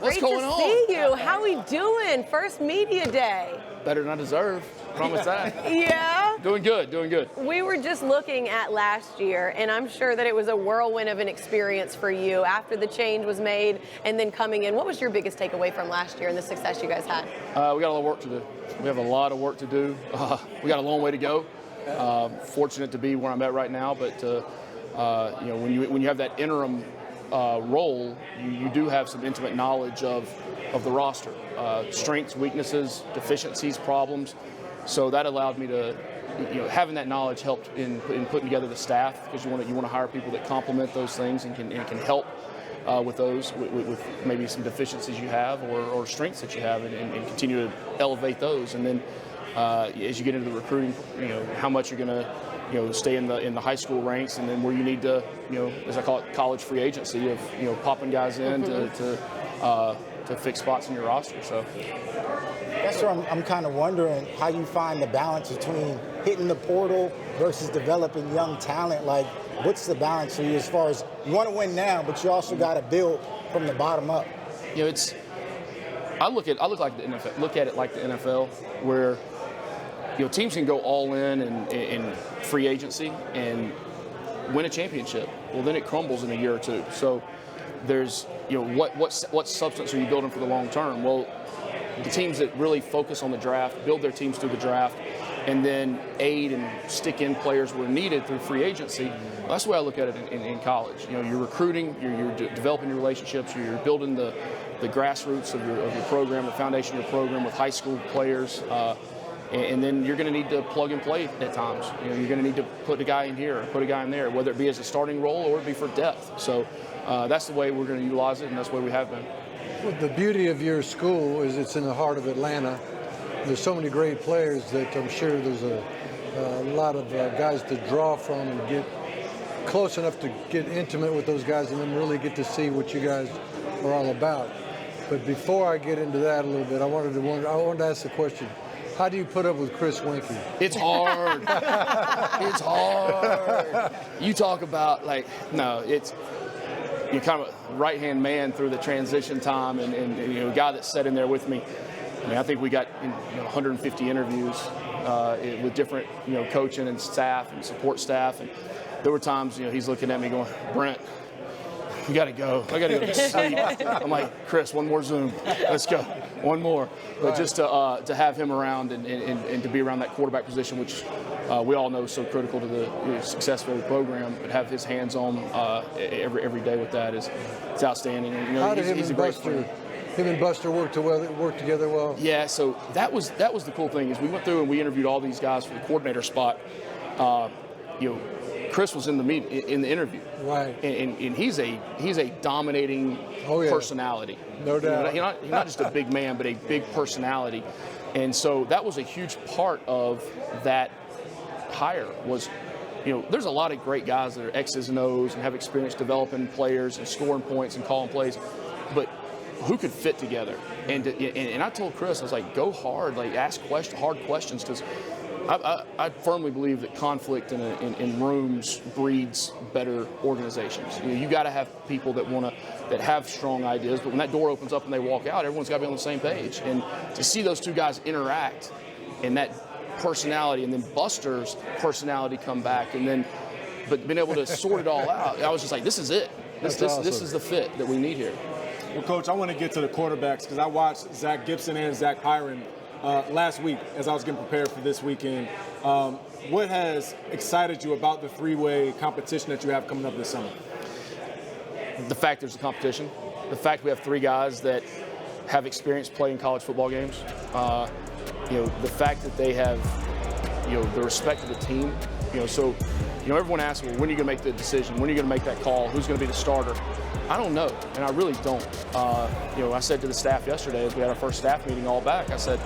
Great to see you. How we doing? First media day. Better than I deserve. Promise that. Yeah? Doing good, doing good. We were just looking at last year, and I'm sure that it was a whirlwind of an experience for you after the change was made and then coming in. What was your biggest takeaway from last year and the success you guys had? We got a lot of work to do. We have a lot of work to do. We got a long way to go. Fortunate to be where I'm at right now, but when you have that interim role, you do have some intimate knowledge of the roster, strengths, weaknesses, deficiencies, problems. So that allowed me to, having that knowledge helped in putting together the staff, because you want to hire people that complement those things and can help with those, with maybe some deficiencies you have or strengths that you have, and continue to elevate those. And then as you get into the recruiting, how much you're going to stay in the high school ranks, and then where you need to, as I call it, college free agency of popping guys in to fix spots in your roster. So that's where I'm kind of wondering how you find the balance between hitting the portal versus developing young talent. Like, what's the balance for you as far as you want to win now, but you also got to build from the bottom up? I look at it like the NFL, where teams can go all in free agency and win a championship. Well, then it crumbles in a year or two. So there's what substance are you building for the long term? Well, the teams that really focus on the draft, build their teams through the draft, and then aid and stick in players where needed through free agency. Well, that's the way I look at it in college. You're recruiting, you're developing your relationships, you're building the grassroots of your program, the foundation of your program with high school players. And then you're going to need to plug and play at times. You're going to need to put a guy in here or put a guy in there, whether it be as a starting role or it be for depth. So that's the way we're going to utilize it, and that's the way we have been. Well, the beauty of your school is it's in the heart of Atlanta. There's so many great players that I'm sure there's a lot of guys to draw from and get close enough to get intimate with those guys and then really get to see what you guys are all about. But before I get into that a little bit, I wanted to ask the question. How do you put up with Chris Winkie? It's hard. It's hard. You talk about you're kind of a right-hand man through the transition time, and a guy that sat in there with me. I think we got 150 interviews with different coaching and staff and support staff, and there were times he's looking at me going, Brent, we got to go. I got to go to sleep. I'm like, Chris, one more Zoom. Let's go. One more. But just to have him around and to be around that quarterback position, which we all know is so critical to the success of the program, but have his hands on every day with that it's outstanding. And, how did him and Buster work together well? Yeah, so that was the cool thing is we went through and we interviewed all these guys for the coordinator spot. Chris was in the interview, right? And he's a dominating personality. No doubt. He's not just a big man, but a big personality, and so that was a huge part of that hire. Was there's a lot of great guys that are X's and O's and have experience developing players and scoring points and calling plays, but who could fit together? And I told Chris, I was like, go hard, ask hard questions, because I firmly believe that conflict in rooms breeds better organizations. You got to have people that have strong ideas, but when that door opens up and they walk out, everyone's got to be on the same page. And to see those two guys interact and that personality, and then Buster's personality come back, but being able to sort it all out, I was just like, this is it. This is the fit that we need here. Well, Coach, I want to get to the quarterbacks because I watched Zach Gibson and Zach Hiron last week as I was getting prepared for this weekend. What has excited you about the three-way competition that you have coming up this summer? The fact there's a competition. The fact we have three guys that have experience playing college football games. The fact that they have, the respect of the team. So everyone asks, well, when are you going to make the decision? When are you going to make that call? Who's going to be the starter? I don't know, and I really don't. I said to the staff yesterday as we had our first staff meeting all back, I said,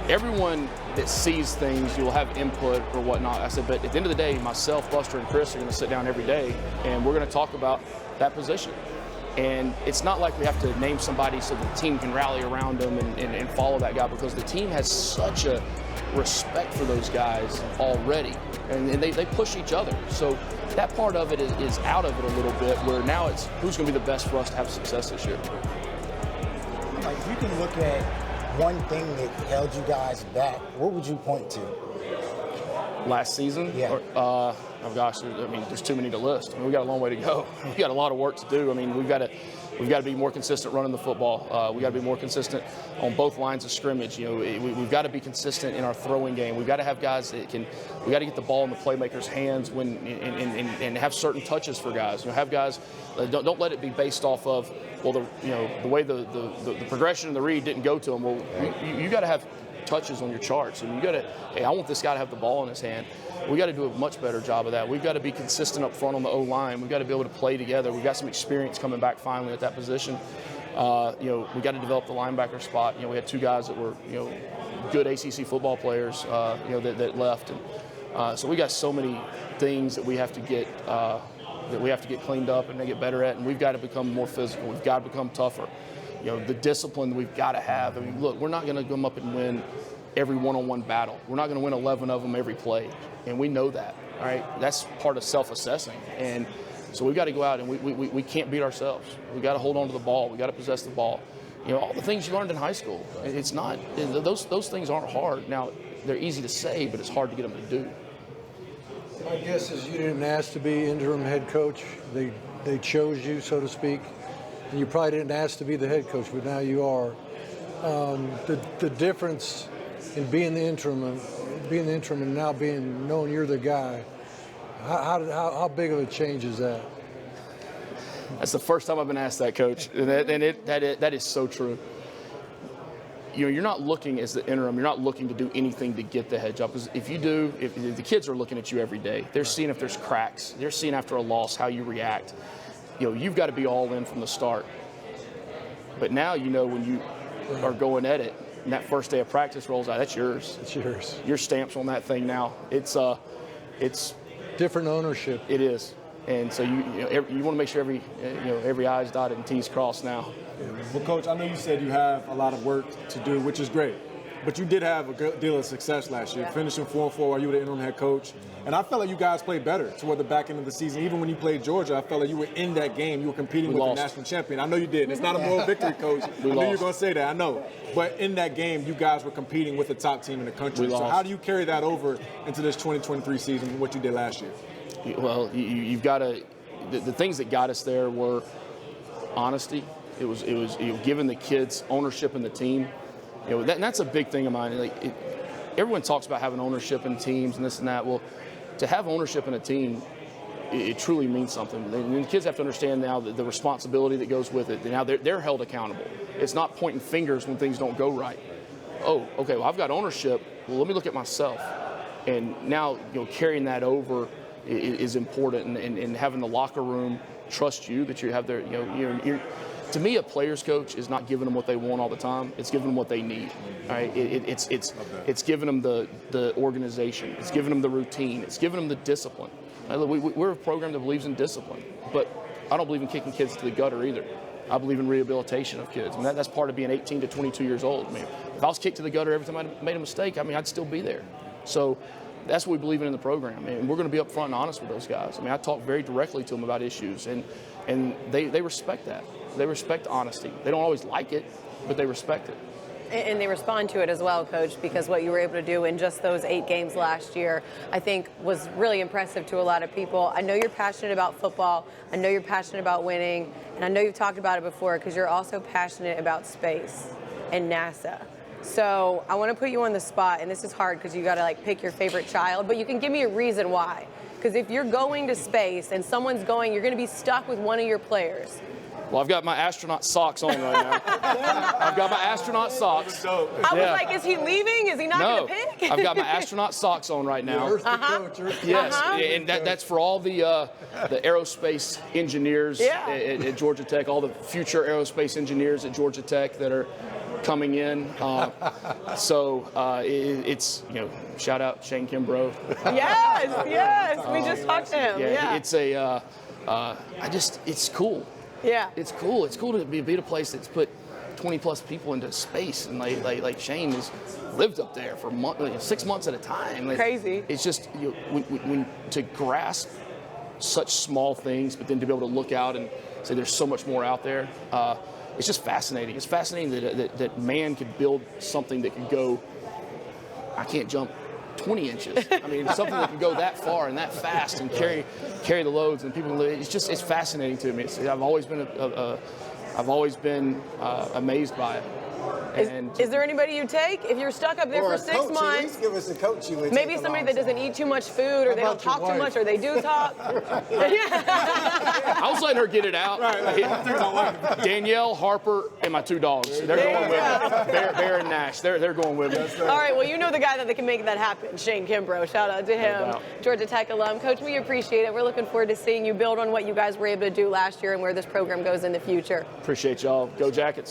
everyone that sees things, you'll have input or whatnot. I said, but at the end of the day, myself, Buster, and Chris are going to sit down every day, and we're going to talk about that position. And it's not like we have to name somebody so the team can rally around them and follow that guy, because the team has such a respect for those guys already, and they push each other. So that part of it is out of it a little bit, where now it's who's going to be the best for us to have success this year. Like, if you can look at one thing that held you guys back, what would you point to? Last season? Yeah. Oh gosh, there's too many to list. I mean, we got a long way to go. We've got a lot of work to do. I mean, we've got to be more consistent running the football. We've got to be more consistent on both lines of scrimmage. You know, we've got to be consistent in our throwing game. We've got to have guys that can. We got to get the ball in the playmakers' hands and have certain touches for guys. You know, have guys. Don't let it be based off of the way the progression and the read didn't go to them. Well, you got to have touches on your charts, and you got to. Hey, I want this guy to have the ball in his hand. We got to do a much better job of that. We've got to be consistent up front on the O-line. We've got to be able to play together. We've got some experience coming back finally at that position. We got to develop the linebacker spot. You know, we had two guys that were, good ACC football players, that left. And so we got so many things that we have to get cleaned up and get better at. And we've got to become more physical. We've got to become tougher. You know, the discipline that we've got to have. I mean, look, we're not going to come up and win every one-on-one battle. We're not going to win 11 of them every play, and we know that, all right? That's part of self-assessing, and so we've got to go out and we can't beat ourselves. We've got to hold on to the ball. We've got to possess the ball. You know, all the things you learned in high school, it's not, those things aren't hard. Now, they're easy to say, but it's hard to get them to do. My guess is you didn't ask to be interim head coach. They chose you, so to speak. And you probably didn't ask to be the head coach, but now you are. The difference in being the interim and now knowing you're the guy, how big of a change is that? That's the first time I've been asked that, Coach, and that is so true. You know, you're not looking as the interim. You're not looking to do anything to get the head job, because if you do, if the kids are looking at you every day, they're seeing if there's cracks. They're seeing after a loss how you react. You know, you've got to be all in from the start. But now you know when you are going at it, and that first day of practice rolls out, that's yours. It's yours. Your stamp's on that thing now. It's different ownership. It is, and so you want to make sure every I's dotted and T's crossed now. Well, Coach, I know you said you have a lot of work to do, which is great. But you did have a good deal of success last year, finishing 4-4 while you were the interim head coach. And I felt like you guys played better toward the back end of the season. Even when you played Georgia, I felt like you were in that game. You were competing with the national champion. I know you did. And it's not a moral victory, Coach. I knew you were going to say that. I know. But in that game, you guys were competing with the top team in the country. So how do you carry that over into this 2023 season and what you did last year? Well, you've got to – the things that got us there were honesty. It was giving the kids ownership in the team. You know, and that's a big thing of mine. Like, everyone talks about having ownership in teams and this and that. Well, to have ownership in a team, it truly means something. And the kids have to understand now the responsibility that goes with it. Now they're held accountable. It's not pointing fingers when things don't go right. Oh, okay, well, I've got ownership. Well, let me look at myself. And now, carrying that over is important, and having the locker room trust you, that you have their, you're to me, a player's coach is not giving them what they want all the time. It's giving them what they need. All right? It's giving them the organization. It's giving them the routine. It's giving them the discipline. We're a program that believes in discipline, but I don't believe in kicking kids to the gutter either. I believe in rehabilitation of kids, and that's part of being 18 to 22 years old. I mean, if I was kicked to the gutter every time I made a mistake, I'd still be there. So that's what we believe in the program, and we're going to be upfront and honest with those guys. I talk very directly to them about issues, and they respect that. They respect honesty. They don't always like it, but they respect it. And they respond to it as well, Coach, because what you were able to do in just those 8 games last year, I think, was really impressive to a lot of people. I know you're passionate about football. I know you're passionate about winning. And I know you've talked about it before, because you're also passionate about space and NASA. So I want to put you on the spot, and this is hard because you got to pick your favorite child, but you can give me a reason why. Because if you're going to space and someone's going, you're going to be stuck with one of your players. Well, I've got my astronaut socks on right now. I've got my astronaut socks. I was like, is he leaving? Is he not going to pick? I've got my astronaut socks on right now. Yes, and that's for all the aerospace engineers at Georgia Tech, all the future aerospace engineers at Georgia Tech that are coming in. It's, shout out Shane Kimbrough. Yes, we just talked to him. Yeah. It's cool. Yeah. It's cool. It's cool to be at a place that's put 20 plus people into space, and like Shane has lived up there for 6 months at a time. Crazy. It's just when to grasp such small things, but then to be able to look out and say there's so much more out there. It's just fascinating. It's fascinating that man could build something that could go, I can't jump 20 inches. I mean, something that can go that far and that fast and carry the loads and people. It's fascinating to me. I've always been amazed by it. Is there anybody you take if you're stuck up there Or for a 6 coach, months? at least give us a coach you would Maybe take somebody that doesn't eat too much food, or they don't about your talk too wife? much, or they do talk. I was letting her get it out. Danielle, Harper, and my 2 dogs. They're going with me. Bear and Nash. They're going with me. All right, well, you know the guy that can make that happen, Shane Kimbrough. Shout out to him. doubt. Georgia Tech alum. Coach, we appreciate it. We're looking forward to seeing you build on what you guys were able to do last year and where this program goes in the future. Appreciate y'all. Go Jackets.